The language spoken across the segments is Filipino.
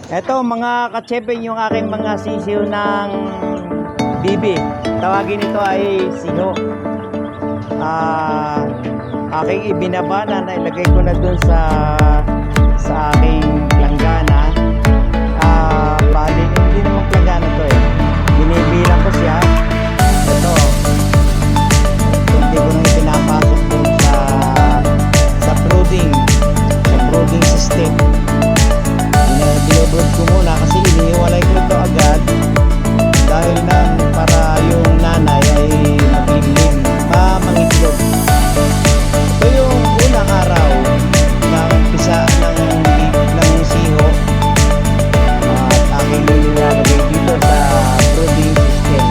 Eto mga katsepeng, yung aking mga sisiw ng bibi. Tawagin ito ay siho. Aking ibinaba na nailagay ko na dun sa aking planggana. Bali, hindi naman planggana to eh. Binibilang ko siya. Ito. Hindi ko nang pinapasok dun sa brooding system. Binobrood ko muna kasi inihiwalay ko ito agad dahil nang para yung nanay ay magligling, mangitlog. Ito yung unang araw ng umpisa ng siho at aking nilalagay dito sa brooding system,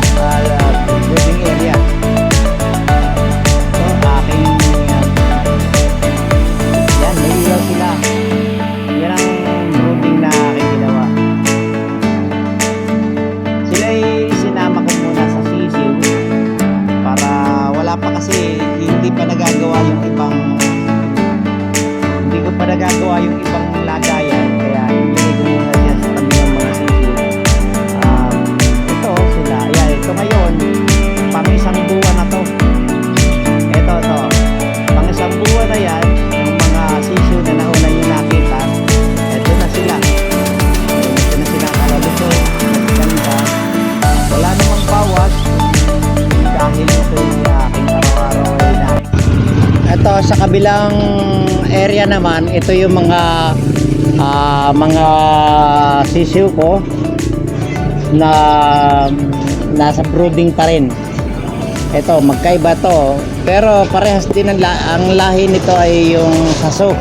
brooding area. So aking yan, may ilaw sila. Yan ang brooding na aking ginawa. Sila ay sinama ko muna sa sisiw para wala pa kasi hindi ko pa nagagawa yung ibang lagayan, kaya hindi ko muna dyan sa kanilang mga sisiw. Ito sila, ayan, ito ngayon pang isang buwan na to. Ito pang isang buwan na yan, yung mga sisiw na nauna nyo nakita. Ito na sila kalabito, ganda, wala namang bawas dahil ito yung aking araw-araw ay na. Ito sa kabilang area naman, ito yung mga sisiw ko na nasa brooding pa rin. Ito magkaiba to, pero parehas din ang lahi nito ay yung saso.